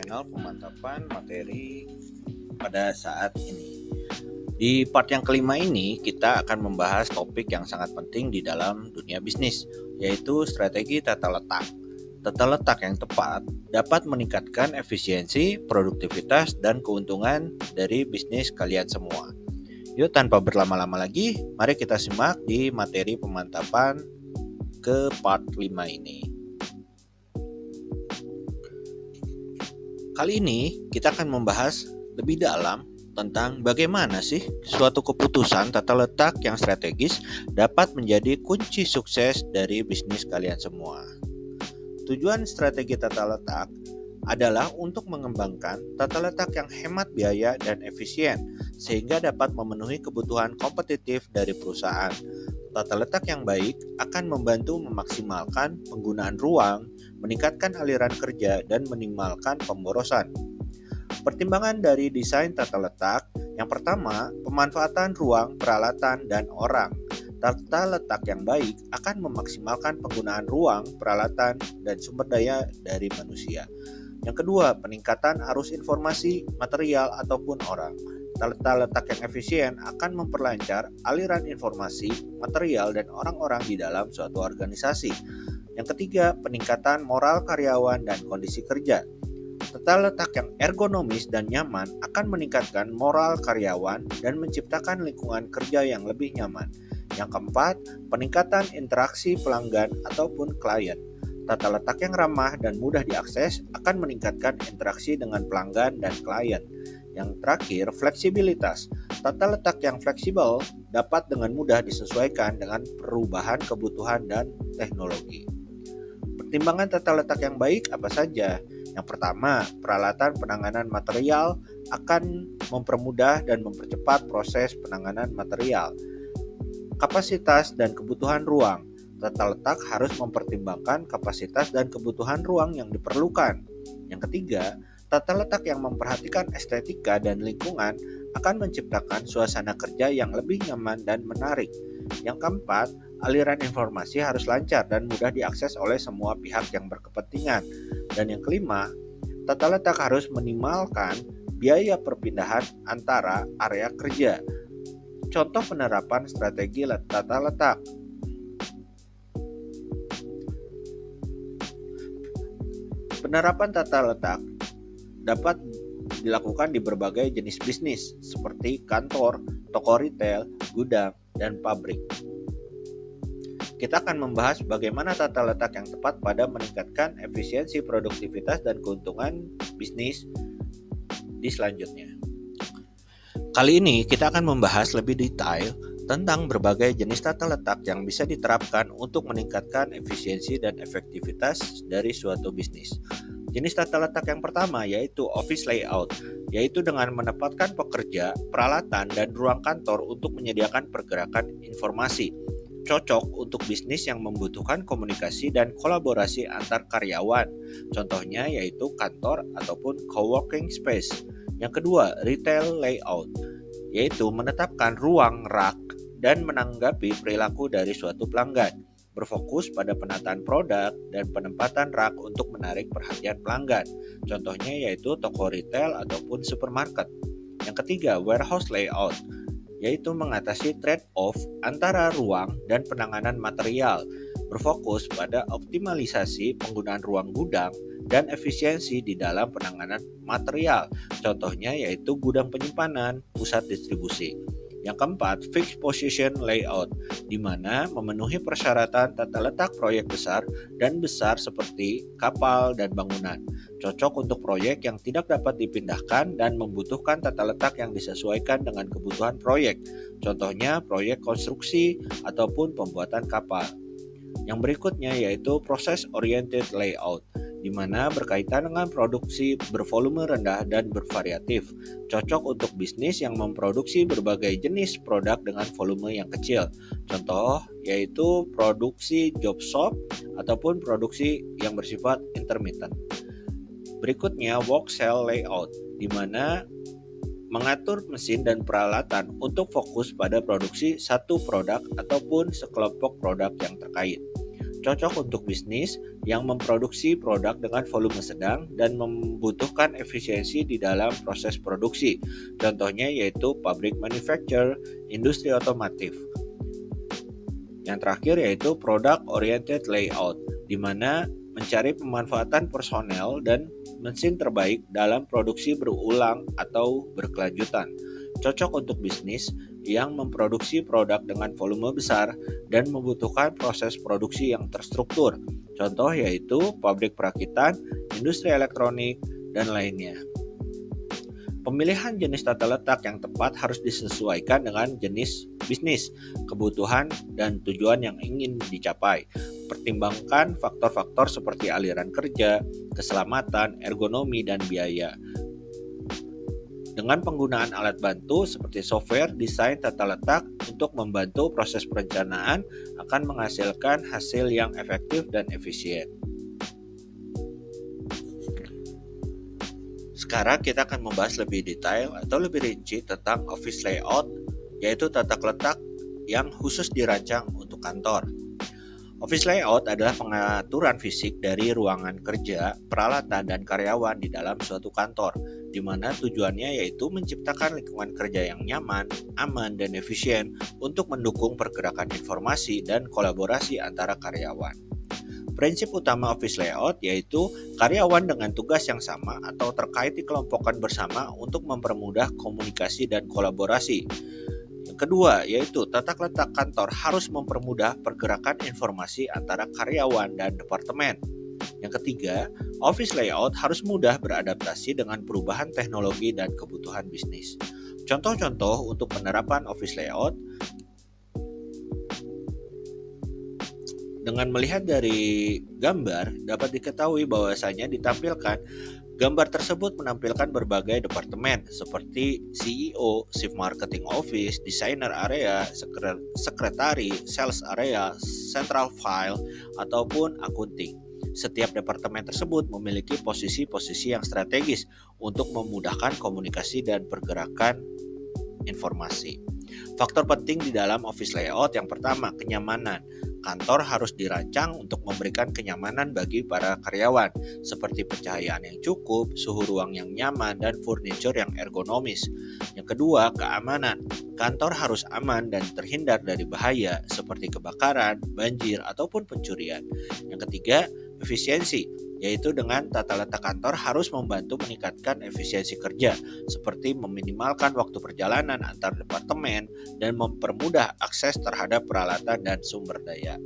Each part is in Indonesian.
channel pemantapan materi pada saat ini. Di part yang kelima ini, kita akan membahas topik yang sangat penting di dalam dunia bisnis, yaitu strategi tata letak. Tata letak yang tepat dapat meningkatkan efisiensi, produktivitas, dan keuntungan dari bisnis kalian semua. Yuk, tanpa berlama-lama lagi, mari kita simak di materi pemantapan ke part 5 ini. Kali ini kita akan membahas lebih dalam tentang bagaimana sih suatu keputusan tata letak yang strategis dapat menjadi kunci sukses dari bisnis kalian semua. Tujuan strategi tata letak adalah untuk mengembangkan tata letak yang hemat biaya dan efisien sehingga dapat memenuhi kebutuhan kompetitif dari perusahaan. Tata letak yang baik akan membantu memaksimalkan penggunaan ruang, meningkatkan aliran kerja, dan minimalkan pemborosan. Pertimbangan dari desain tata letak, yang pertama, pemanfaatan ruang, peralatan, dan orang. Tata letak yang baik akan memaksimalkan penggunaan ruang, peralatan, dan sumber daya dari manusia. Yang kedua, peningkatan arus informasi, material, ataupun orang. Tata letak yang efisien akan memperlancar aliran informasi, material, dan orang-orang di dalam suatu organisasi. Yang ketiga, peningkatan moral karyawan dan kondisi kerja. Tata letak yang ergonomis dan nyaman akan meningkatkan moral karyawan dan menciptakan lingkungan kerja yang lebih nyaman. Yang keempat, peningkatan interaksi pelanggan ataupun klien. Tata letak yang ramah dan mudah diakses akan meningkatkan interaksi dengan pelanggan dan klien. Yang terakhir, fleksibilitas. Tata letak yang fleksibel dapat dengan mudah disesuaikan dengan perubahan kebutuhan dan teknologi. Pertimbangan tata letak yang baik apa saja? Yang pertama, peralatan penanganan material akan mempermudah dan mempercepat proses penanganan material. Kapasitas dan kebutuhan ruang. Tata letak harus mempertimbangkan kapasitas dan kebutuhan ruang yang diperlukan. Yang ketiga, tata letak yang memperhatikan estetika dan lingkungan akan menciptakan suasana kerja yang lebih nyaman dan menarik. Yang keempat, aliran informasi harus lancar dan mudah diakses oleh semua pihak yang berkepentingan. Dan yang kelima, tata letak harus minimalkan biaya perpindahan antara area kerja. Contoh penerapan strategi tata letak. Penerapan tata letak dapat dilakukan di berbagai jenis bisnis seperti kantor, toko retail, gudang, dan pabrik. Kita akan membahas bagaimana tata letak yang tepat pada meningkatkan efisiensi, produktivitas, dan keuntungan bisnis di selanjutnya. Kali ini kita akan membahas lebih detail tentang berbagai jenis tata letak yang bisa diterapkan untuk meningkatkan efisiensi dan efektivitas dari suatu bisnis. Jenis tata letak yang pertama yaitu office layout, yaitu dengan menempatkan pekerja, peralatan, dan ruang kantor untuk menyediakan pergerakan informasi. Cocok untuk bisnis yang membutuhkan komunikasi dan kolaborasi antar karyawan. Contohnya yaitu kantor ataupun coworking space. Yang kedua, retail layout, yaitu menetapkan ruang rak dan menanggapi perilaku dari suatu pelanggan. Berfokus pada penataan produk dan penempatan rak untuk menarik perhatian pelanggan. Contohnya yaitu toko retail ataupun supermarket. Yang ketiga, warehouse layout, yaitu mengatasi trade-off antara ruang dan penanganan material. Berfokus pada optimalisasi penggunaan ruang gudang dan efisiensi di dalam penanganan material. Contohnya yaitu gudang penyimpanan, pusat distribusi. Yang keempat, fixed position layout, di mana memenuhi persyaratan tata letak proyek besar dan besar seperti kapal dan bangunan. Cocok untuk proyek yang tidak dapat dipindahkan dan membutuhkan tata letak yang disesuaikan dengan kebutuhan proyek. Contohnya proyek konstruksi ataupun pembuatan kapal. Yang berikutnya yaitu process oriented layout, di mana berkaitan dengan produksi bervolume rendah dan bervariatif. Cocok untuk bisnis yang memproduksi berbagai jenis produk dengan volume yang kecil. Contoh yaitu produksi job shop ataupun produksi yang bersifat intermittent. Berikutnya work cell layout, di mana mengatur mesin dan peralatan untuk fokus pada produksi satu produk ataupun sekelompok produk yang terkait. cocok untuk bisnis yang memproduksi produk dengan volume sedang dan membutuhkan efisiensi di dalam proses produksi. Contohnya yaitu pabrik manufacture, industri otomotif. Yang terakhir yaitu product oriented layout, di mana mencari pemanfaatan personel dan mesin terbaik dalam produksi berulang atau berkelanjutan. Cocok untuk bisnis yang memproduksi produk dengan volume besar dan membutuhkan proses produksi yang terstruktur. Contoh yaitu pabrik perakitan, industri elektronik, dan lainnya. Pemilihan jenis tata letak yang tepat harus disesuaikan dengan jenis bisnis, kebutuhan, dan tujuan yang ingin dicapai. Pertimbangkan faktor-faktor seperti aliran kerja, keselamatan, ergonomi, dan biaya. Dengan penggunaan alat bantu seperti software desain tata letak untuk membantu proses perencanaan akan menghasilkan hasil yang efektif dan efisien. Sekarang kita akan membahas lebih detail atau lebih rinci tentang office layout, yaitu tata letak yang khusus dirancang untuk kantor. Office layout adalah pengaturan fisik dari ruangan kerja, peralatan, dan karyawan di dalam suatu kantor, di mana tujuannya yaitu menciptakan lingkungan kerja yang nyaman, aman, dan efisien untuk mendukung pergerakan informasi dan kolaborasi antara karyawan. Prinsip utama office layout yaitu karyawan dengan tugas yang sama atau terkait dikelompokkan bersama untuk mempermudah komunikasi dan kolaborasi. Yang kedua yaitu tata letak kantor harus mempermudah pergerakan informasi antara karyawan dan departemen. Yang ketiga, office layout harus mudah beradaptasi dengan perubahan teknologi dan kebutuhan bisnis. Contoh-contoh untuk penerapan office layout: dengan melihat dari gambar, dapat diketahui bahwasanya ditampilkan gambar tersebut menampilkan berbagai departemen seperti CEO, Chief Marketing Office, Designer Area, Sekretari, Sales Area, Central File, ataupun Accounting. Setiap departemen tersebut memiliki posisi-posisi yang strategis untuk memudahkan komunikasi dan pergerakan informasi. Faktor penting di dalam office layout yang pertama, kenyamanan. Kantor harus dirancang untuk memberikan kenyamanan bagi para karyawan, seperti pencahayaan yang cukup, suhu ruang yang nyaman, dan furniture yang ergonomis. Yang kedua, keamanan. Kantor harus aman dan terhindar dari bahaya, seperti kebakaran, banjir, ataupun pencurian. Yang ketiga, efisiensi, yaitu dengan tata letak kantor harus membantu meningkatkan efisiensi kerja, seperti meminimalkan waktu perjalanan antar departemen dan mempermudah akses terhadap peralatan dan sumber daya.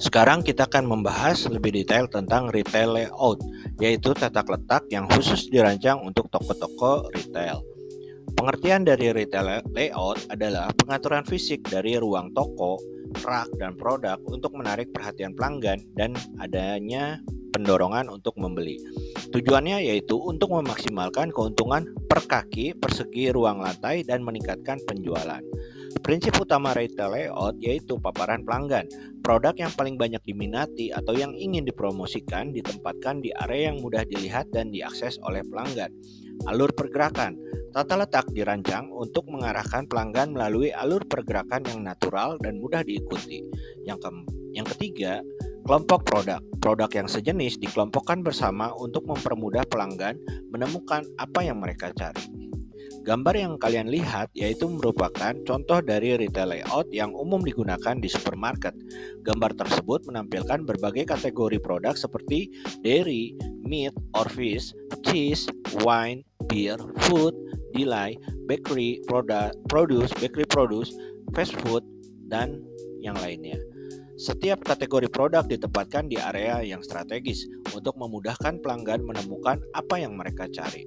Sekarang kita akan membahas lebih detail tentang retail layout, yaitu tata letak yang khusus dirancang untuk toko-toko retail. Pengertian dari retail layout adalah pengaturan fisik dari ruang toko, rak, dan produk untuk menarik perhatian pelanggan dan adanya pendorongan untuk membeli. Tujuannya yaitu untuk memaksimalkan keuntungan per kaki persegi ruang lantai dan meningkatkan penjualan. Prinsip utama retail layout yaitu paparan pelanggan. Produk yang paling banyak diminati atau yang ingin dipromosikan ditempatkan di area yang mudah dilihat dan diakses oleh pelanggan. Alur pergerakan. Tata letak dirancang untuk mengarahkan pelanggan melalui alur pergerakan yang natural dan mudah diikuti. Yang ketiga, kelompok produk. Produk yang sejenis dikelompokkan bersama untuk mempermudah pelanggan menemukan apa yang mereka cari. Gambar yang kalian lihat yaitu merupakan contoh dari retail layout yang umum digunakan di supermarket. Gambar tersebut menampilkan berbagai kategori produk seperti dairy, meat or fish, cheese, wine, beer, food, deli, bakery produce, fast food, dan yang lainnya. Setiap kategori produk ditempatkan di area yang strategis untuk memudahkan pelanggan menemukan apa yang mereka cari.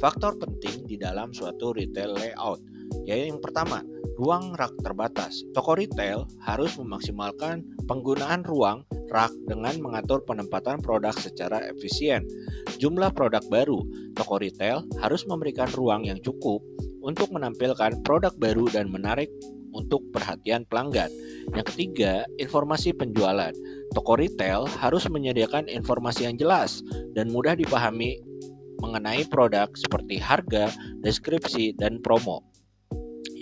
Faktor penting di dalam suatu retail layout, yaitu yang pertama, ruang rak terbatas. Toko retail harus memaksimalkan penggunaan ruang rak dengan mengatur penempatan produk secara efisien. Jumlah produk baru, toko retail harus memberikan ruang yang cukup untuk menampilkan produk baru dan menarik untuk perhatian pelanggan. Yang ketiga, informasi penjualan. Toko retail harus menyediakan informasi yang jelas dan mudah dipahami mengenai produk seperti harga, deskripsi, dan promo.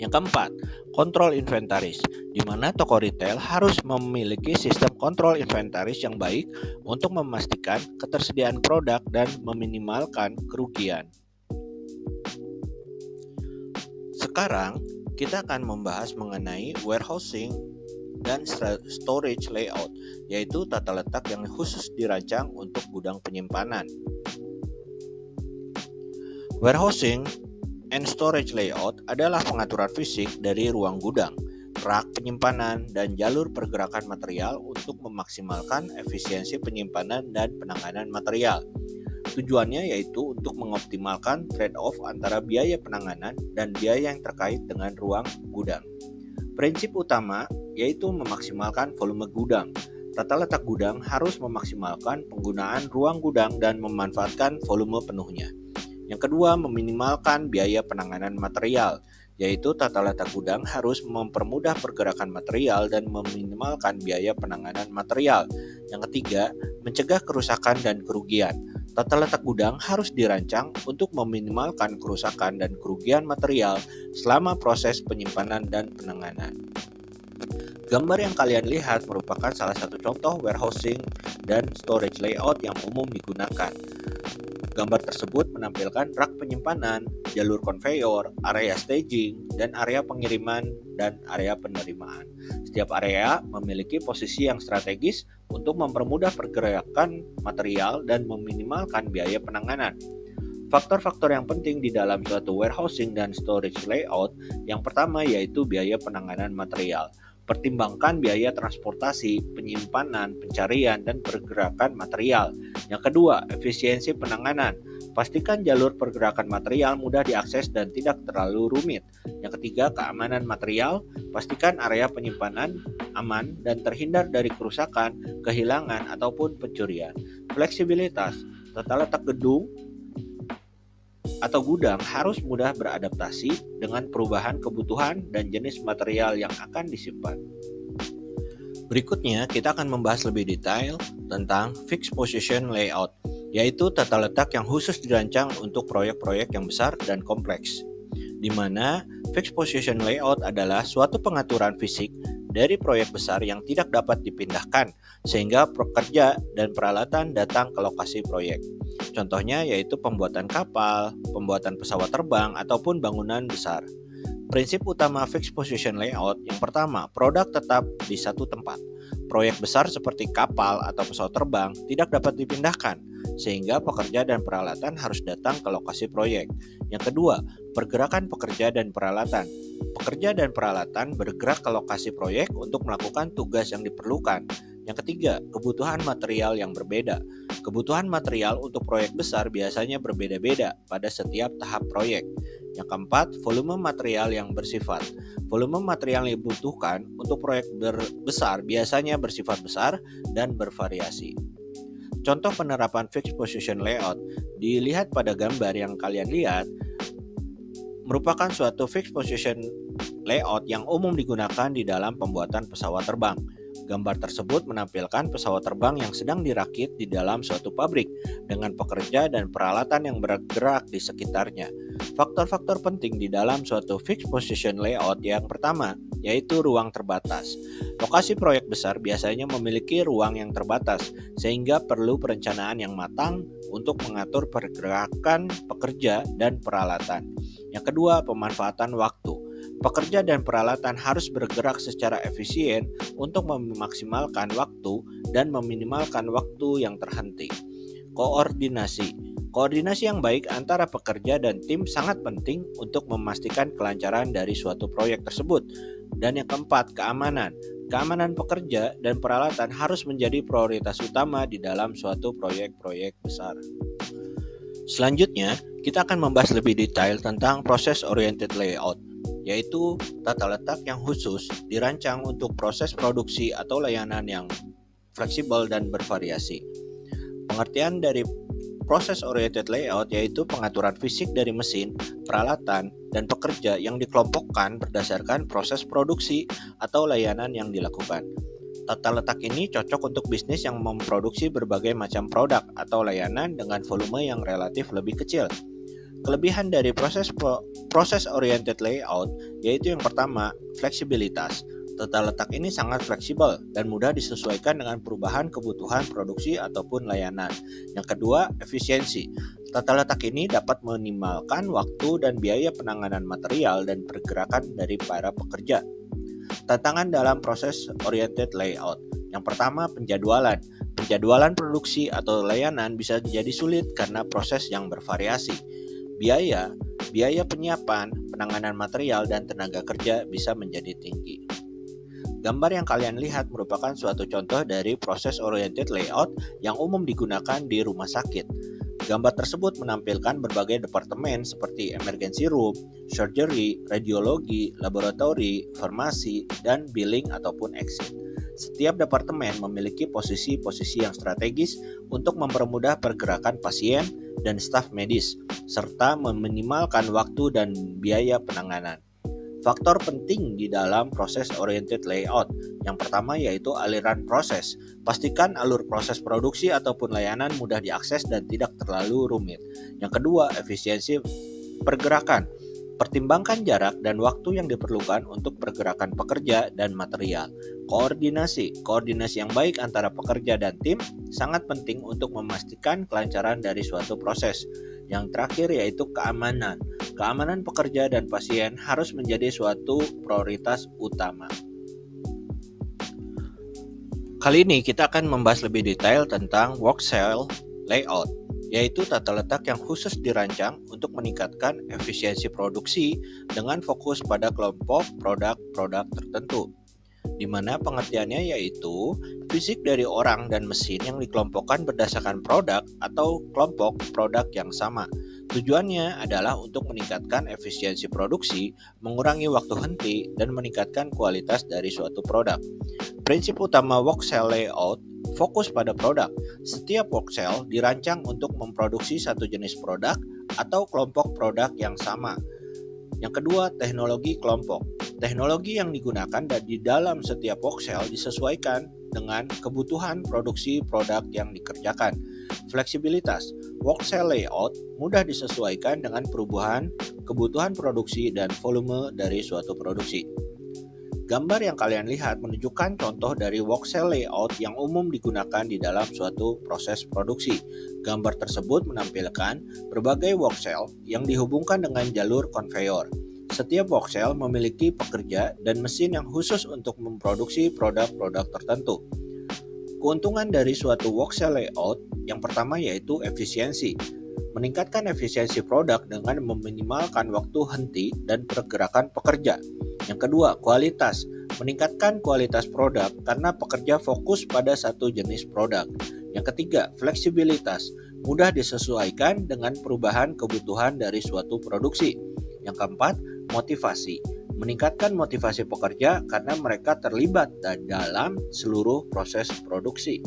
Yang keempat, kontrol inventaris, di mana toko retail harus memiliki sistem kontrol inventaris yang baik untuk memastikan ketersediaan produk dan meminimalkan kerugian. Sekarang, kita akan membahas mengenai warehousing dan storage layout, yaitu tata letak yang khusus dirancang untuk gudang penyimpanan. Warehousing and storage layout adalah pengaturan fisik dari ruang gudang, rak penyimpanan, dan jalur pergerakan material untuk memaksimalkan efisiensi penyimpanan dan penanganan material. Tujuannya yaitu untuk mengoptimalkan trade-off antara biaya penanganan dan biaya yang terkait dengan ruang gudang. Prinsip utama yaitu memaksimalkan volume gudang. Tata letak gudang harus memaksimalkan penggunaan ruang gudang dan memanfaatkan volume penuhnya. Yang kedua, meminimalkan biaya penanganan material, yaitu tata letak gudang harus mempermudah pergerakan material dan meminimalkan biaya penanganan material. Yang ketiga, mencegah kerusakan dan kerugian. Tata letak gudang harus dirancang untuk meminimalkan kerusakan dan kerugian material selama proses penyimpanan dan penanganan. Gambar yang kalian lihat merupakan salah satu contoh warehousing dan storage layout yang umum digunakan. Gambar tersebut menampilkan rak penyimpanan, jalur konveyor, area staging, dan area pengiriman dan area penerimaan. Setiap area memiliki posisi yang strategis untuk mempermudah pergerakan material dan meminimalkan biaya penanganan. Faktor-faktor yang penting di dalam suatu warehousing dan storage layout, yang pertama yaitu biaya penanganan material. Pertimbangkan biaya transportasi, penyimpanan, pencarian, dan pergerakan material. Yang kedua, efisiensi penanganan. Pastikan jalur pergerakan material mudah diakses dan tidak terlalu rumit. Yang ketiga, keamanan material. Pastikan area penyimpanan aman dan terhindar dari kerusakan, kehilangan, ataupun pencurian. Fleksibilitas. Tata letak gedung atau gudang harus mudah beradaptasi dengan perubahan kebutuhan dan jenis material yang akan disimpan. Berikutnya, kita akan membahas lebih detail tentang fixed position layout, yaitu tata letak yang khusus dirancang untuk proyek-proyek yang besar dan kompleks, di mana fixed position layout adalah suatu pengaturan fisik dari proyek besar yang tidak dapat dipindahkan, sehingga pekerja dan peralatan datang ke lokasi proyek. Contohnya yaitu pembuatan kapal, pembuatan pesawat terbang, ataupun bangunan besar. Prinsip utama fixed position layout yang pertama, produk tetap di satu tempat. Proyek besar seperti kapal atau pesawat terbang tidak dapat dipindahkan, sehingga pekerja dan peralatan harus datang ke lokasi proyek. Yang kedua, pergerakan pekerja dan peralatan. Pekerja dan peralatan bergerak ke lokasi proyek untuk melakukan tugas yang diperlukan. Yang ketiga, kebutuhan material yang berbeda. Kebutuhan material untuk proyek besar biasanya berbeda-beda pada setiap tahap proyek. Yang keempat, volume material yang bersifat. Volume material yang dibutuhkan untuk proyek besar biasanya bersifat besar dan bervariasi. Contoh penerapan fixed position layout dilihat pada gambar yang kalian lihat merupakan suatu fixed position layout yang umum digunakan di dalam pembuatan pesawat terbang. Gambar tersebut menampilkan pesawat terbang yang sedang dirakit di dalam suatu pabrik dengan pekerja dan peralatan yang bergerak di sekitarnya. Faktor-faktor penting di dalam suatu fixed position layout yang pertama yaitu ruang terbatas. Lokasi proyek besar biasanya memiliki ruang yang terbatas sehingga perlu perencanaan yang matang untuk mengatur pergerakan pekerja dan peralatan. Yang kedua, pemanfaatan waktu. Pekerja dan peralatan harus bergerak secara efisien untuk memaksimalkan waktu dan meminimalkan waktu yang terhenti. Koordinasi. Koordinasi yang baik antara pekerja dan tim sangat penting untuk memastikan kelancaran dari suatu proyek tersebut. Dan yang keempat, keamanan. Keamanan pekerja dan peralatan harus menjadi prioritas utama di dalam suatu proyek-proyek besar. Selanjutnya, kita akan membahas lebih detail tentang proses oriented layout, yaitu tata letak yang khusus dirancang untuk proses produksi atau layanan yang fleksibel dan bervariasi. Pengertian dari proses oriented layout yaitu pengaturan fisik dari mesin, peralatan, dan pekerja yang dikelompokkan berdasarkan proses produksi atau layanan yang dilakukan. Tata letak ini cocok untuk bisnis yang memproduksi berbagai macam produk atau layanan dengan volume yang relatif lebih kecil. Kelebihan dari proses oriented layout yaitu yang pertama, fleksibilitas. Tata letak ini sangat fleksibel dan mudah disesuaikan dengan perubahan kebutuhan produksi ataupun layanan. Yang kedua, efisiensi. Tata letak ini dapat meminimalkan waktu dan biaya penanganan material dan pergerakan dari para pekerja. Tantangan dalam proses oriented layout. Yang pertama, penjadwalan. Penjadwalan produksi atau layanan bisa menjadi sulit karena proses yang bervariasi. Biaya penyiapan, penanganan material, dan tenaga kerja bisa menjadi tinggi. Gambar yang kalian lihat merupakan suatu contoh dari proses oriented layout yang umum digunakan di rumah sakit. Gambar tersebut menampilkan berbagai departemen seperti emergency room, surgery, radiologi, laboratori, farmasi, dan billing ataupun exit. Setiap departemen memiliki posisi-posisi yang strategis untuk mempermudah pergerakan pasien dan staf medis, serta meminimalkan waktu dan biaya penanganan. Faktor penting di dalam proses oriented layout. Yang pertama yaitu aliran proses. Pastikan alur proses produksi ataupun layanan mudah diakses dan tidak terlalu rumit. Yang kedua, efisiensi pergerakan. Pertimbangkan jarak dan waktu yang diperlukan untuk pergerakan pekerja dan material. Koordinasi yang baik antara pekerja dan tim sangat penting untuk memastikan kelancaran dari suatu proses. Yang terakhir yaitu keamanan. Keamanan pekerja dan pasien harus menjadi suatu prioritas utama. Kali ini kita akan membahas lebih detail tentang work cell layout, yaitu tata letak yang khusus dirancang untuk meningkatkan efisiensi produksi dengan fokus pada kelompok produk-produk tertentu, di mana pengertiannya yaitu fisik dari orang dan mesin yang dikelompokkan berdasarkan produk atau kelompok produk yang sama. Tujuannya adalah untuk meningkatkan efisiensi produksi, mengurangi waktu henti, dan meningkatkan kualitas dari suatu produk. Prinsip utama work cell layout fokus pada produk. Setiap work cell dirancang untuk memproduksi satu jenis produk atau kelompok produk yang sama. Yang kedua, teknologi kelompok. Teknologi yang digunakan di dalam setiap work cell disesuaikan dengan kebutuhan produksi produk yang dikerjakan. Fleksibilitas. Work cell layout mudah disesuaikan dengan perubahan kebutuhan produksi dan volume dari suatu produksi. Gambar yang kalian lihat menunjukkan contoh dari work cell layout yang umum digunakan di dalam suatu proses produksi. Gambar tersebut menampilkan berbagai work cell yang dihubungkan dengan jalur konveyor. Setiap work cell memiliki pekerja dan mesin yang khusus untuk memproduksi produk-produk tertentu. Keuntungan dari suatu work cell layout yang pertama yaitu efisiensi. Meningkatkan efisiensi produk dengan meminimalkan waktu henti dan pergerakan pekerja. Yang kedua, kualitas. Meningkatkan kualitas produk karena pekerja fokus pada satu jenis produk. Yang ketiga, fleksibilitas. Mudah disesuaikan dengan perubahan kebutuhan dari suatu produksi. Yang keempat, motivasi. Meningkatkan motivasi pekerja karena mereka terlibat dalam seluruh proses produksi.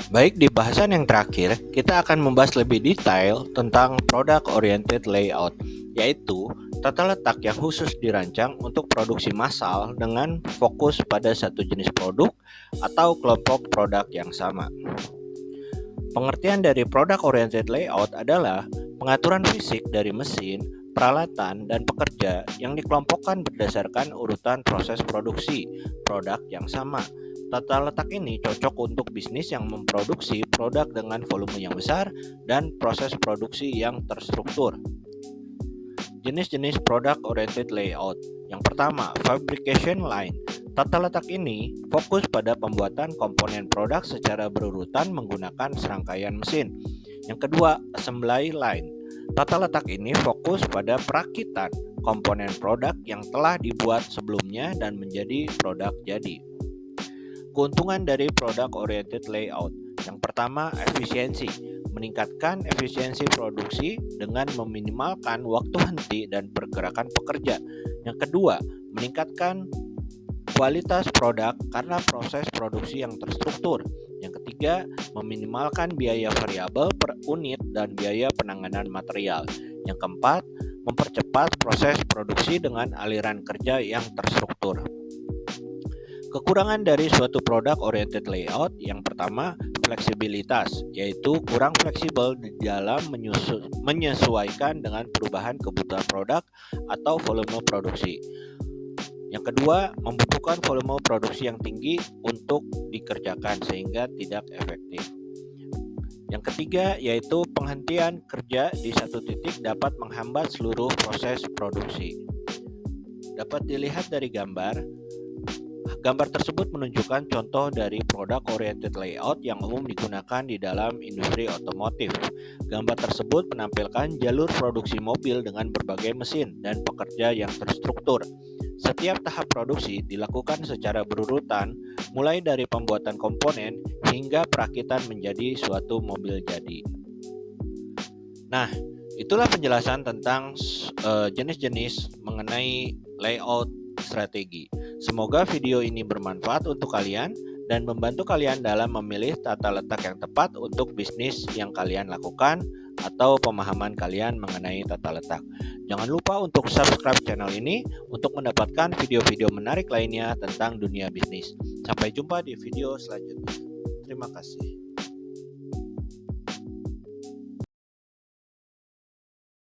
Baik, di bahasan yang terakhir, kita akan membahas lebih detail tentang product oriented layout, yaitu tata letak yang khusus dirancang untuk produksi massal dengan fokus pada satu jenis produk atau kelompok produk yang sama. Pengertian dari product oriented layout adalah pengaturan fisik dari mesin, peralatan, dan pekerja yang dikelompokkan berdasarkan urutan proses produksi produk yang sama. Tata letak ini cocok untuk bisnis yang memproduksi produk dengan volume yang besar dan proses produksi yang terstruktur. Jenis-jenis product oriented layout. Yang pertama, fabrication line. Tata letak ini fokus pada pembuatan komponen produk secara berurutan menggunakan serangkaian mesin. Yang kedua, assembly line. Tata letak ini fokus pada perakitan komponen produk yang telah dibuat sebelumnya dan menjadi produk jadi. Keuntungan dari product oriented layout. Yang pertama, efisiensi. Meningkatkan efisiensi produksi dengan meminimalkan waktu henti dan pergerakan pekerja. Yang kedua, meningkatkan kualitas produk karena proses produksi yang terstruktur. Yang ketiga, meminimalkan biaya variabel per unit dan biaya penanganan material. Yang keempat, mempercepat proses produksi dengan aliran kerja yang terstruktur. Kekurangan dari suatu product oriented layout yang pertama, fleksibilitas, yaitu kurang fleksibel di dalam menyesuaikan dengan perubahan kebutuhan produk atau volume produksi. Yang kedua, membutuhkan volume produksi yang tinggi untuk dikerjakan sehingga tidak efektif. Yang ketiga, yaitu penghentian kerja di satu titik dapat menghambat seluruh proses produksi. Dapat dilihat dari gambar. Gambar tersebut menunjukkan contoh dari product oriented layout yang umum digunakan di dalam industri otomotif. Gambar tersebut menampilkan jalur produksi mobil dengan berbagai mesin dan pekerja yang terstruktur. Setiap tahap produksi dilakukan secara berurutan, mulai dari pembuatan komponen hingga perakitan menjadi suatu mobil jadi. Nah, itulah penjelasan tentang jenis-jenis mengenai layout strategi. Semoga video ini bermanfaat untuk kalian dan membantu kalian dalam memilih tata letak yang tepat untuk bisnis yang kalian lakukan atau pemahaman kalian mengenai tata letak. Jangan lupa untuk subscribe channel ini untuk mendapatkan video-video menarik lainnya tentang dunia bisnis. Sampai jumpa di video selanjutnya. Terima kasih.